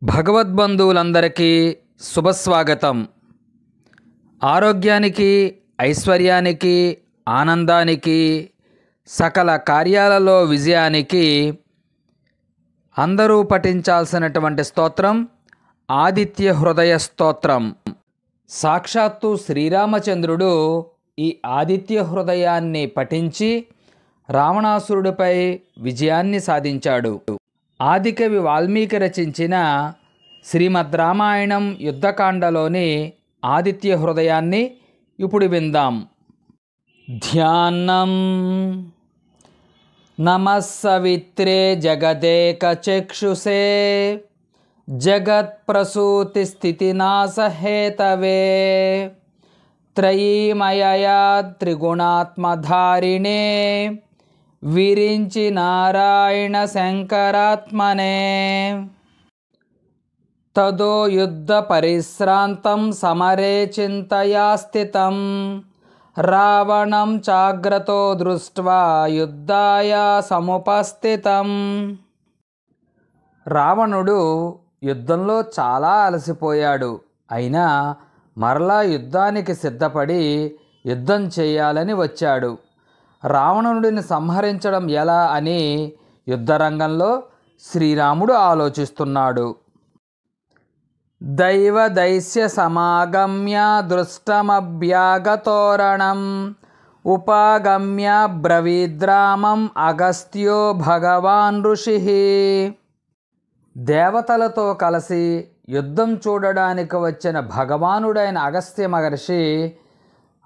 భగవద్బంధువులందరికీ శుభస్వాగతం. ఆరోగ్యానికి, ఐశ్వర్యానికి, ఆనందానికి, సకల కార్యాలలో విజయానికి అందరూ పఠించాల్సినటువంటి స్తోత్రం ఆదిత్య హృదయ స్తోత్రం. సాక్షాత్తు శ్రీరామచంద్రుడు ఈ ఆదిత్య హృదయాన్ని పఠించి రావణాసురుడిపై విజయాన్ని సాధించాడు. ఆదికవి వాల్మీకి రచించిన శ్రీమద్ రామాయణం యుద్ధకాండలోని ఆదిత్య హృదయాన్ని ఇప్పుడు విందాం. ధ్యానం. నమః సవిత్రే జగదేక చక్షుషే జగత్ప్రసూతి స్థితినాశహేతవే త్రయీమయయా త్రిగుణాత్మధారిణే విరించి నారాయణ శంకరాత్మనే తదో యుద్ధ పరిశ్రాంతం సమరే చింతయా స్థితం రావణం చాగ్రతో దృష్ట్వా యుద్ధాయ సముపస్థితం. రావణుడు యుద్ధంలో చాలా అలసిపోయాడు. అయినా మరలా యుద్ధానికి సిద్ధపడి యుద్ధం చేయాలని వచ్చాడు. రావణుడిని సంహరించడం ఎలా అని యుద్ధరంగంలో శ్రీరాముడు ఆలోచిస్తున్నాడు. దైవ దైస్య సమాగమ్య దృష్టమభ్యాగతోరణం ఉపాగమ్య బ్రవీద్రామం అగస్త్యో భగవాన్ ఋషి. దేవతలతో కలిసి యుద్ధం చూడడానికి వచ్చిన భగవానుడైన అగస్త్య మహర్షి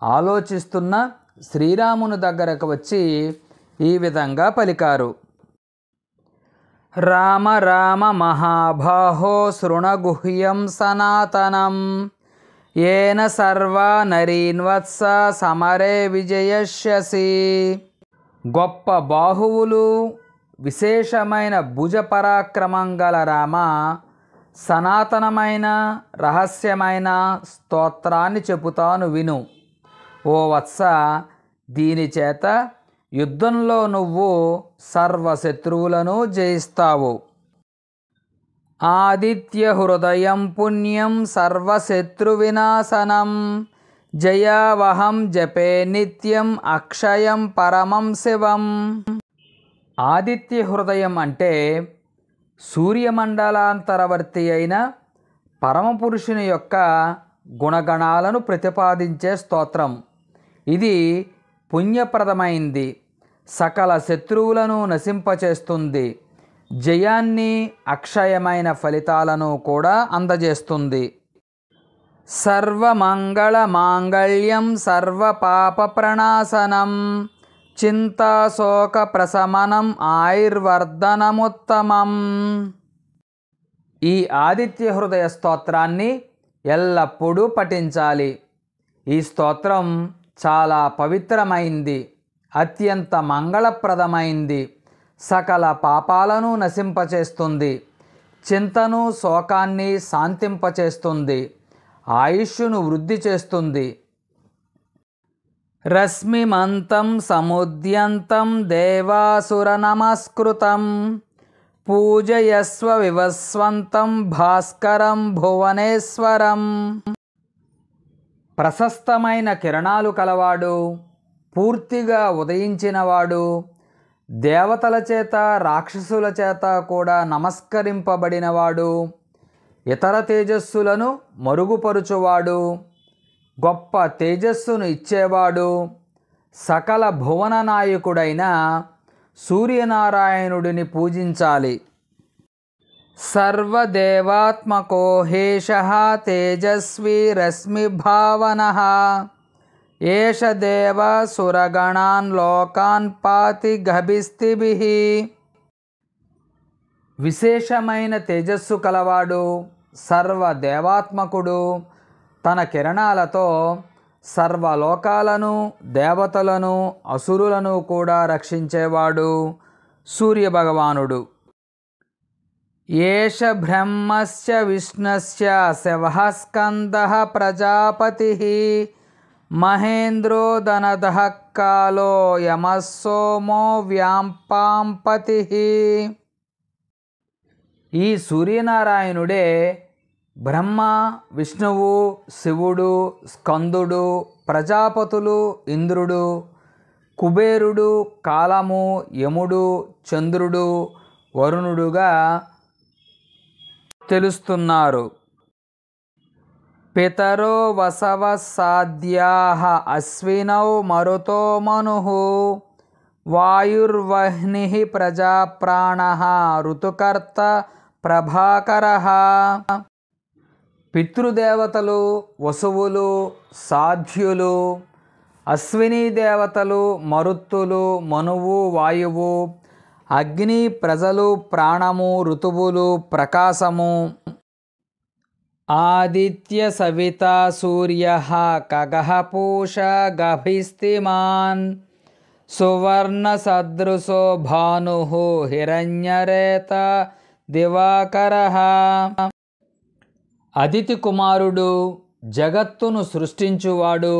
ఆలోచిస్తున్న శ్రీరాముని దగ్గరకు వచ్చి ఈ విధంగా పలికారు. రామ రామ మహాబాహో శృణగుహ్యం సనాతనం ఏన సర్వా నరీన్వత్స సమరే విజయష్యసి. గొప్ప బాహువులు, విశేషమైన భుజ పరాక్రమం గల రామ, సనాతనమైన రహస్యమైన స్తోత్రాన్ని చెబుతాను విను. ఓ వత్స, దీని చేత యుద్ధంలో నువ్వు సర్వశత్రువులను జయిస్తావు. ఆదిత్య హృదయం పుణ్యం సర్వశత్రు వినాశనం జయావహం జపే నిత్యం అక్షయం పరమం శివం. ఆదిత్య హృదయం అంటే సూర్యమండలాంతరవర్తి అయిన పరమపురుషుని యొక్క గుణగణాలను ప్రతిపాదించే స్తోత్రం. ఇది పుణ్యప్రదమైంది, సకల శత్రువులను నశింపచేస్తుంది, జయాన్ని, అక్షయమైన ఫలితాలను కూడా అందజేస్తుంది. సర్వమంగళ మాంగళ్యం సర్వపాప ప్రణాశనం చింతాశోక ప్రశమనం ఆయుర్వర్ధనముత్తమం. ఈ ఆదిత్య హృదయ స్తోత్రాన్ని ఎల్లప్పుడూ పఠించాలి. ఈ స్తోత్రం చాలా పవిత్రమైంది, అత్యంత మంగళప్రదమైంది, సకల పాపాలను నశింపచేస్తుంది, చింతను శోకాన్ని శాంతింపచేస్తుంది, ఆయుష్ను వృద్ధి చేస్తుంది. రశ్మిమంతం సముద్యంతం దేవాసుర నమస్కృతం పూజయస్వ వివస్వంతం భాస్కరం భువనేశ్వరం. ప్రశస్తమైన కిరణాలు కలవాడు, పూర్తిగా ఉదయించినవాడు, దేవతల చేత రాక్షసుల చేత కూడా నమస్కరింపబడినవాడు, ఇతర తేజస్సులను మరుగుపరుచువాడు, గొప్ప తేజస్సును ఇచ్చేవాడు, సకల భువన నాయకుడైన సూర్యనారాయణుడిని పూజించాలి. సర్వదేవాత్మకో హేషః తేజస్వీ రశ్మిభావనః ఏష దేవ సురగణాన్ లోకాన్ పాతి గభిస్తిభిః. విశేషమైన తేజస్సు కలవాడు, సర్వదేవాత్మకుడు, తన కిరణాలతో సర్వలోకాలను, దేవతలను, అసురులను కూడా రక్షించేవాడు సూర్యభగవానుడు. ఏష బ్రహ్మస్య విష్ణస్య శవః స్కందః ప్రజాపతిః మహేంద్రో ధనదః కాలో యమः సోమో వ్యాంపాంపతిః. ఈ సూర్యనారాయణుడే బ్రహ్మ, విష్ణువు, శివుడు, స్కందుడు, ప్రజాపతులు, ఇంద్రుడు, కుబేరుడు, కాలము, యముడు, చంద్రుడు, వరుణుడుగా తెలుస్తున్నారు. పితరో వసవ సాధ్యాః అశ్వినౌ మరుతో మనుః వాయుర్వహ్నిః ప్రజాప్రాణః ఋతుకర్త ప్రభాకరః. పితృదేవతలు వసువులు, సాధ్యులు, అశ్విని దేవతలు మరుత్తులు, మనువు, వాయువు, అగ్ని, ప్రజలు, ప్రాణము, ఋతువులు, ప్రకాశము. ఆదిత్య సవిత సూర్యః ఖగః పూషా గభిస్తిమాన్ సువర్ణ సదృశో భానుః హిరణ్యరేత దివాకరః. అదితి కుమారుడు, జగత్తును సృష్టించువాడు,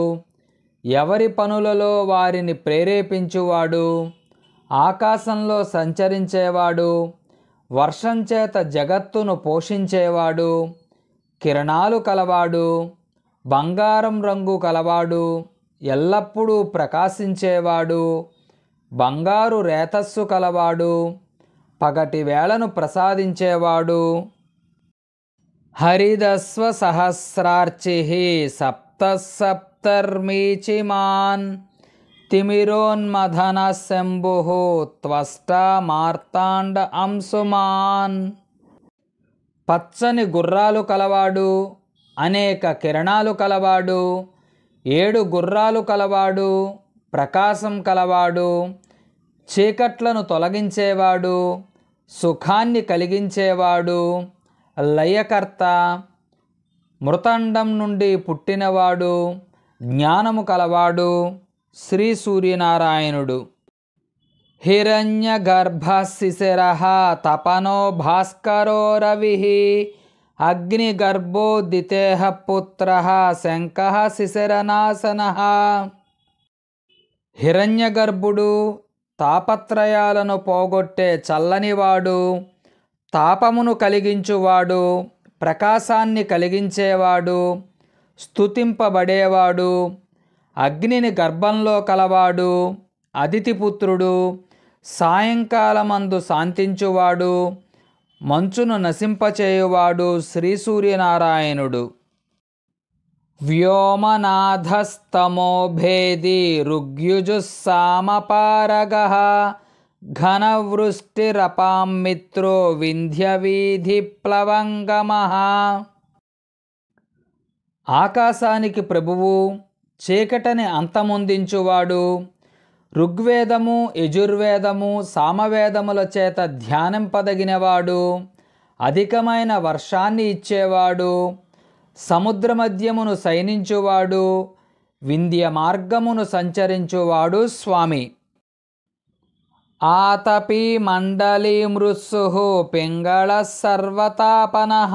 ఎవరి పనులలో వారిని ప్రేరేపించువాడు, ఆకాశంలో సంచరించేవాడు, వర్షం చేత జగత్తును పోషించేవాడు, కిరణాలు కలవాడు, బంగారం రంగు కలవాడు, ఎల్లప్పుడూ ప్రకాశించేవాడు, బంగారు రేతస్సు కలవాడు, పగటి వేళను ప్రసాదించేవాడు. హరిదస్వ సహస్రార్చిః సప్తసప్తర్మీచిమాన్ తిమిరోన్మథన శంభుః త్వష్టా మార్తాండ అంశుమాన్. పచ్చని గుర్రాలు కలవాడు, అనేక కిరణాలు కలవాడు, 7 గుర్రాలు కలవాడు, ప్రకాశం కలవాడు, చీకట్లను తొలగించేవాడు, సుఖాన్ని కలిగించేవాడు, లయకర్త, మృతండం నుండి పుట్టినవాడు, జ్ఞానము కలవాడు శ్రీ సూర్యనారాయణుడు. హిరణ్యగర్భః శిశిరః తపనో భాస్కరో రవిః అగ్నిగర్భోదితేః పుత్రః శంఖః శిశిరనాశనః. హిరణ్యగర్భుడు తాపత్రయాలను పోగొట్టే చల్లనివాడు, తాపమును కలిగించువాడు, ప్రకాశాన్ని కలిగించేవాడు, స్తుతింపబడేవాడు, అగ్నిని గర్భంలో కలవాడు, అదితిపుత్రుడు, సాయంకాలమందు శాంతించువాడు, మంచును నశింపచేయువాడు శ్రీ సూర్యనారాయణుడు. వ్యోమనాథస్తమో భేది ఋగ్యుజుస్సామపారగః ఘనవృష్టిరపాం మిత్రో వింధ్యవీధి ప్లవంగమః. ఆకాశానికి ప్రభువు, చీకటిని అంతమొందించువాడు, ఋగ్వేదము, యజుర్వేదము, సామవేదముల చేత ధ్యానింపదగినవాడు, అధికమైన వర్షాన్ని ఇచ్చేవాడు, సముద్ర మధ్యమును శయనించువాడు, వింధ్య మార్గమును సంచరించువాడు స్వామి. ఆతపి మండలి మృత్సుః పింగళః సర్వతాపనః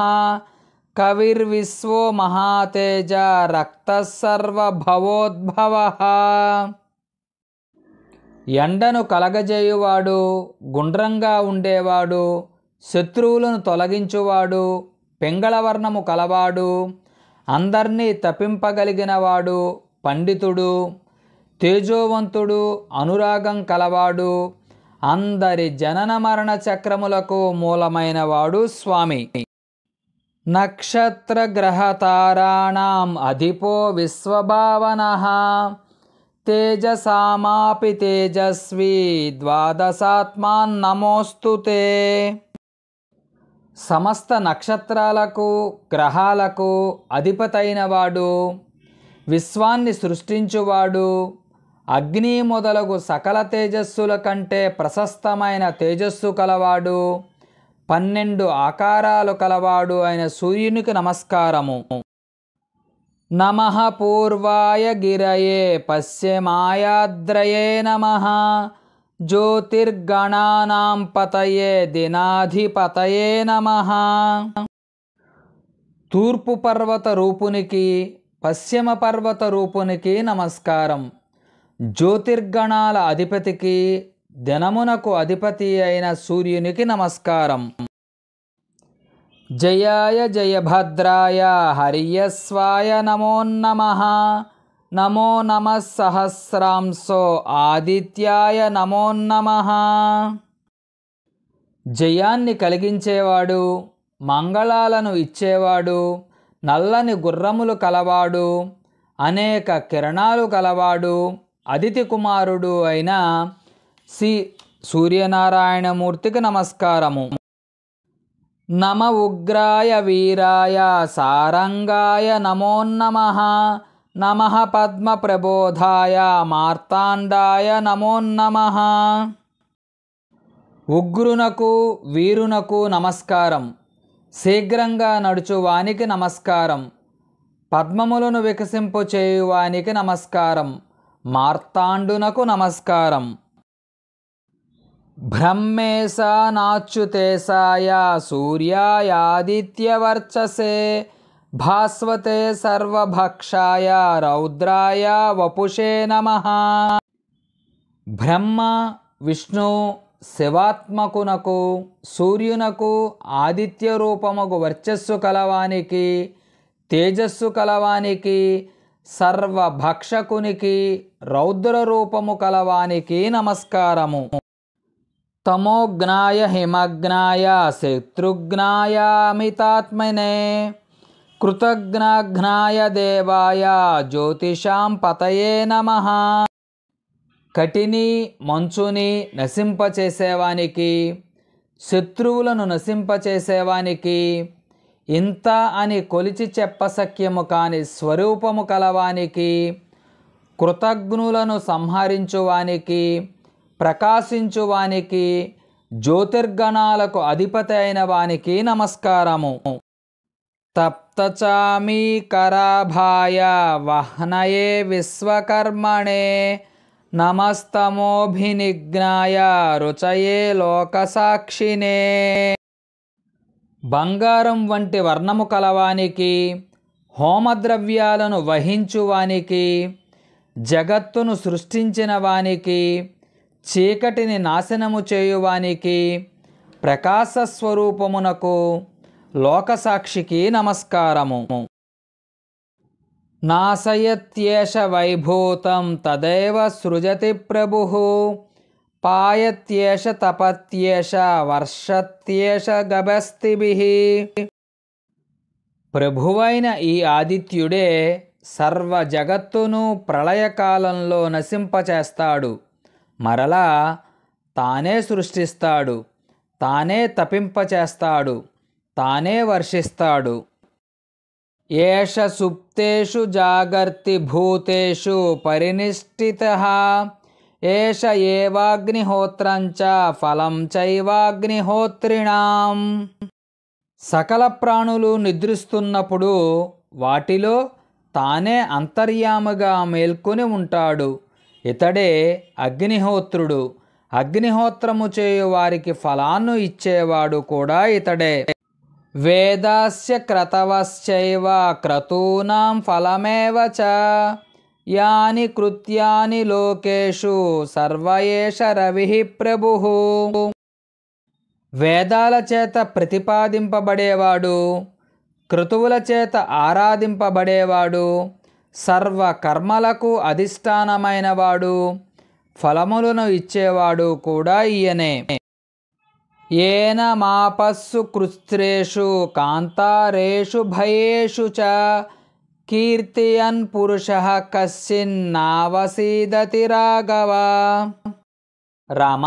కవిర్విశ్వో మహాతేజ రక్తః సర్వభవోద్భవః. ఎండను కలగజేయువాడు, గుండ్రంగా ఉండేవాడు, శత్రువులను తొలగించువాడు, పింగళవర్ణము కలవాడు, అందర్నీ తప్పింపగలిగినవాడు, పండితుడు, తేజోవంతుడు, అనురాగం కలవాడు, అందరి జనన మరణ చక్రములకు మూలమైనవాడు స్వామి. నక్షత్ర గ్రహతారాణం అధిపో విశ్వభావనః తేజసామాపి తేజస్వి ద్వాదశాత్మాన్ నమోస్తుతే. సమస్త నక్షత్రాలకు, గ్రహాలకు అధిపతైనవాడు, విశ్వాన్ని సృష్టించువాడు, అగ్ని మొదలగు సకల తేజస్సుల కంటే ప్రశస్తమైన తేజస్సు కలవాడు, 12 ఆకారాలు కలవాడు అయిన సూర్యునికి నమస్కారము. నమః పూర్వాయ గిరయే పశ్చిమాయాద్రయే నమః జ్యోతిర్గణానాం పతయే దినాధిపతయే నమః. తూర్పు పర్వత రూపునికి, పశ్చిమ పర్వత రూపునికి నమస్కారం. జ్యోతిర్గణాల అధిపతికి, దినమునకు అధిపతి అయిన సూర్యునికి నమస్కారం. జయాయ జయభద్రాయ హరియస్వాయ నమో నమః. నమో నమః సహస్రాంశో ఆదిత్యాయ నమో నమః. జయాన్ని కలిగించేవాడు, మంగళాలను ఇచ్చేవాడు, నల్లని గుర్రములు కలవాడు, అనేక కిరణాలు కలవాడు, అదితి కుమారుడు అయిన శ్రీ సూర్యనారాయణమూర్తికి నమస్కారము. నమ ఉగ్రాయ వీరాయ సారంగాయ నమో నమః. నమః పద్మ ప్రబోధాయ మార్తాండాయ నమో నమః. ఉగ్రునకు వీరునకు నమస్కారం. శీఘ్రంగా నడుచువానికి నమస్కారం. పద్మములను వికసింపు చేయువానికి నమస్కారం. మార్తాండునకు నమస్కారం. బ్రహ్మేశానాచ్యుతేశాయ సూర్యాయాదిత్యవర్చసే భాస్వతే సర్వభక్షాయ రౌద్రాయ వపుషే నమః. బ్రహ్మ విష్ణు శివాత్మకునకు సూర్యునకు ఆదిత్య రూపముకు వర్చస్సు కలవానికి తేజస్సు కలవానికి సర్వభక్షకునికి రౌద్ర రూపము కలవానికి నమస్కారము. తమోఘ్నాయ హిమగ్నాయ శత్రుఘ్నాయ అమితాత్మనే కృతజ్ఞాఘ్నాయ దేవాయ జ్యోతిషాం పతయే నమః. కటిని మంచుని నశింపచేసేవానికి శత్రువులను నశింపచేసేవానికి ఇంత అని కొలిచి చెప్పసఖ్యము కాని స్వరూపము కలవానికి కృతజ్ఞులను సంహరించువానికి ప్రకాశించువానికి జ్యోతిర్గణాలకు అధిపతి అయిన వానికి నమస్కారము. తప్తచామీకరాభాయ వహ్నయే విశ్వకర్మణే నమస్తమోభినిఘ్నాయ రుచయే లోకసాక్షినే. బంగారం వంటి వర్ణము కలవానికి హోమద్రవ్యాలను వహించువానికి జగత్తును సృష్టించిన వానికి చీకటిని నాశనము చేయువానికి ప్రకాశస్వరూపమునకు లోకసాక్షికి నమస్కారము. నాశయత్యేష వైభూతం తదేవ సృజతి ప్రభుః పాయత్యేష తపత్యేష వర్షత్యేష గభస్తిభిః. ప్రభువైన ఈ ఆదిత్యుడే సర్వ జగత్తును ప్రళయకాలంలో నశింపచేస్తాడు. మరలా తానే సృష్టిస్తాడు, తానే తపింపచేస్తాడు, తానే వర్షిస్తాడు. ఏష సుప్తేషు జాగర్తి భూతేషు పరినిష్ఠితః ఏష ఏవాగ్నిహోత్రంచ ఫలం చైవాగ్నిహోత్రిణాం. సకల ప్రాణులు నిద్రిస్తున్నప్పుడు వాటిలో తానే అంతర్యామిగా మేల్కొని ఉంటాడు. ఇతడే అగ్నిహోత్రుడు. అగ్నిహోత్రము చేయు వారికి ఫలాన్ని ఇచ్చేవాడు కూడా ఇతడే. వేదాస్య క్రతవశ్చైవ క్రతూనాం ఫలమేవ చ యాని కృత్యాని లోకేషు సర్వ ఏష రవిః ప్రభుః. వేదాల చేత ప్రతిపాదింపబడేవాడు, క్రతువుల చేత ఆరాధింపబడేవాడు, సర్వ కర్మలకు అధిష్టానమైనవాడు, ఫలములను ఇచ్చేవాడు కూడా ఈయనే. ఏన మాపస్సు కృత్రేషు కాంతారేషు భయేషు చ కీర్తియన్ పురుషః కశ్చిన్నావసీదతి రాఘవ. రామ,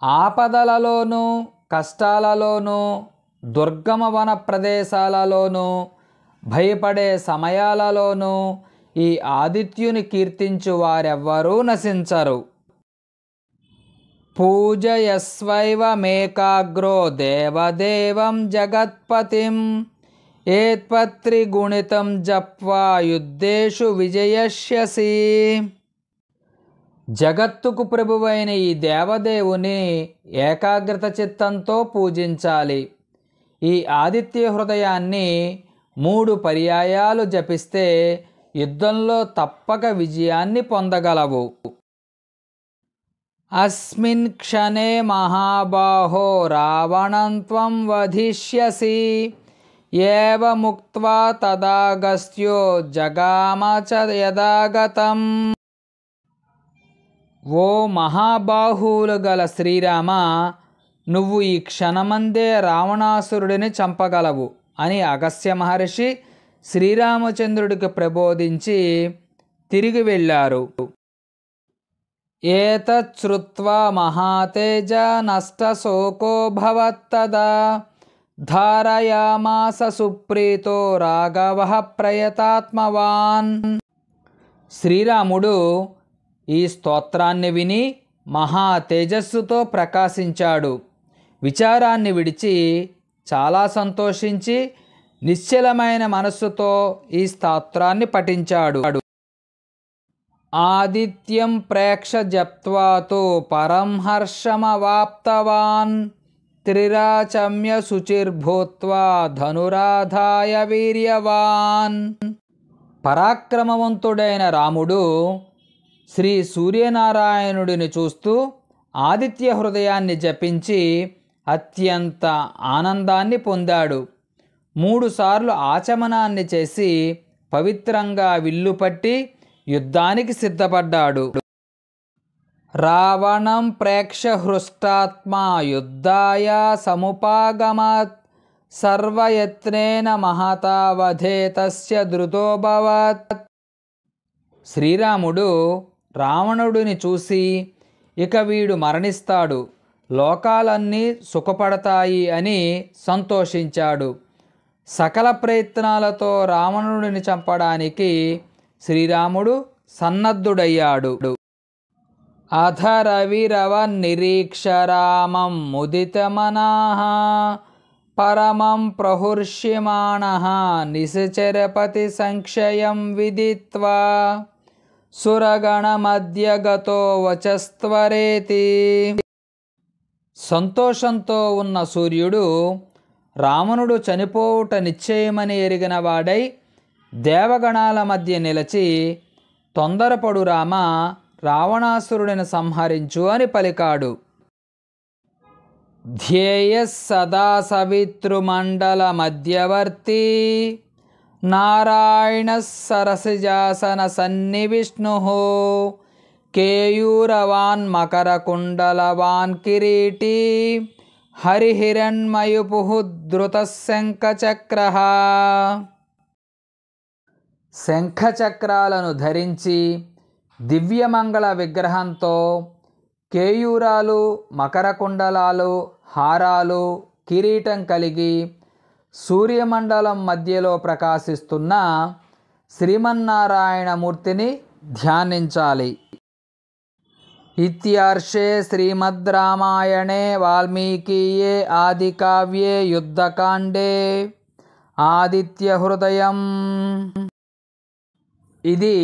ఆపదలలోనూ కష్టాలలోనూ దుర్గమ వన ప్రదేశాలలోనూ భయపడే సమయాలలోనూ ఈ ఆదిత్యుని కీర్తించు వారెవ్వరూ నశించరు. పూజయస్వైవ మేకాగ్రో దేవదేవం జగత్పతిం ఏత్పత్రిగుణితం జప్వా యుద్ధేషు విజయష్యసి. జగత్తుకు ప్రభువైన ఈ దేవదేవుని ఏకాగ్రత చిత్తంతో పూజించాలి. ఈ ఆదిత్య హృదయాన్ని 3 పర్యాయాలు జపిస్తే యుద్ధంలో తప్పక విజయాన్ని పొందగలవు. అస్మిన్ క్షణే మహాబాహో రావణం త్వం వధిష్యసి ఏవముక్త్వా తదాగస్త్యో జగామ చ యదాగతం. ఓ మహాబాహువులు గల శ్రీరామ, నువ్వు ఈ క్షణమందే రావణాసురుడిని చంపగలవు అని అగస్త్య మహర్షి శ్రీరామచంద్రుడికి ప్రబోధించి తిరిగి వెళ్ళారు. ఏతచ్చుత్వా మహాతేజ నష్టశోకో భవత్తదా ధారయామాస సుప్రీతో రాఘవః ప్రయతాత్మవాన్. శ్రీరాముడు ఈ స్తోత్రాన్ని విని మహా తేజస్సుతో ప్రకాశించాడు. విచారాన్ని విడిచి చాలా సంతోషించి నిశ్చలమైన మనస్సుతో ఈ స్తోత్రాన్ని పఠించాడు. ఆదిత్యం ప్రేక్ష జప్త్వాతో పరం హర్షమవాప్తవాన్ త్రిరాచమ్య శుచిర్భూత్వా ధనురాధాయ వీర్యవాన్. పరాక్రమవంతుడైన రాముడు శ్రీ సూర్యనారాయణుడిని చూస్తూ ఆదిత్య హృదయాన్ని జపించి అత్యంత ఆనందాన్ని పొందాడు. 3 సార్లు ఆచమనాన్ని చేసి పవిత్రంగా విల్లు పట్టి యుద్ధానికి సిద్ధపడ్డాడు. రావణం ప్రేక్ష హృష్టాత్మా యుద్ధాయ సముపాగమత్ సర్వయత్నేన మహతా వధే తస్య ధృతోభవత్. శ్రీరాముడు రావణుడిని చూసి ఇక వీడు మరణిస్తాడు, లోకాలన్నీ సుఖపడతాయి అని సంతోషించాడు. సకల ప్రయత్నాలతో రావణుడిని చంపడానికి శ్రీరాముడు సన్నద్ధుడయ్యాడు. అథ రవిరవన్ నిరీక్ష రామం ముదితమనాః పరమం ప్రహృష్యమాణః నిశచరపతి సంక్షయం విదిత్వా సురగణమధ్య గతో వచస్త్వరేతి. సంతోషంతో ఉన్న సూర్యుడు రావణుడు చనిపోవుట నిశ్చయమని ఎరిగిన వాడై దేవగణాల మధ్య నిలిచి, తొందరపడు రామ, రావణాసురుడిని సంహరించు అని పలికాడు. ధ్యేయ సదా సవితృమండల మధ్యవర్తి నారాయణ సరసిజాసన సన్నివిష్ణు కేయూరవాన్ మకరకుండలవాన్ కిరీటీ హరిహిరణ్మయుపుః ధృతశంఖచక్రః. శంఖచక్రాలను ధరించి దివ్యమంగళ విగ్రహంతో కేయూరాలు, మకరకుండలాలు, హారాలు, కిరీటం కలిగి సూర్యమండలం మధ్యలో ప్రకాశిస్తున్న శ్రీమన్నారాయణమూర్తిని ధ్యానించాలి. ఇత్యర్షే శ్రీమద్ రామాయణే వాల్మీకీయే ఆదికావ్యే యుద్ధకాండే ఆదిత్య హృదయం. ఇది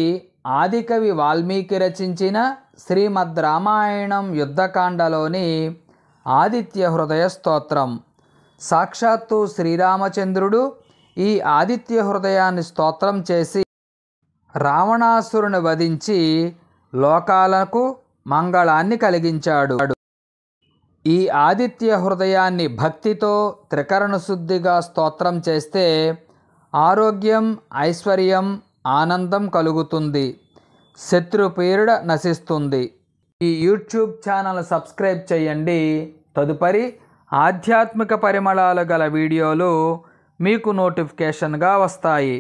ఆదికవి వాల్మీకి రచించిన శ్రీమద్ రామాయణం యుద్ధకాండలోని ఆదిత్య హృదయ స్తోత్రం. సాక్షాత్తు శ్రీరామచంద్రుడు ఈ ఆదిత్య హృదయాన్ని స్తోత్రం చేసి రావణాసురుని వధించి లోకాలకు మంగళాన్ని కలిగించాడు. ఈ ఆదిత్య హృదయాన్ని భక్తితో త్రికరణ శుద్ధిగా స్తోత్రం చేస్తే ఆరోగ్యం, ఐశ్వర్యం, ఆనందం కలుగుతుంది, శత్రుపీడ నశిస్తుంది. ఈ యూట్యూబ్ ఛానల్ సబ్స్క్రైబ్ చేయండి. తదుపరి ఆధ్యాత్మిక పరిమళాలు గల వీడియోలు మీకు నోటిఫికేషన్గా వస్తాయి.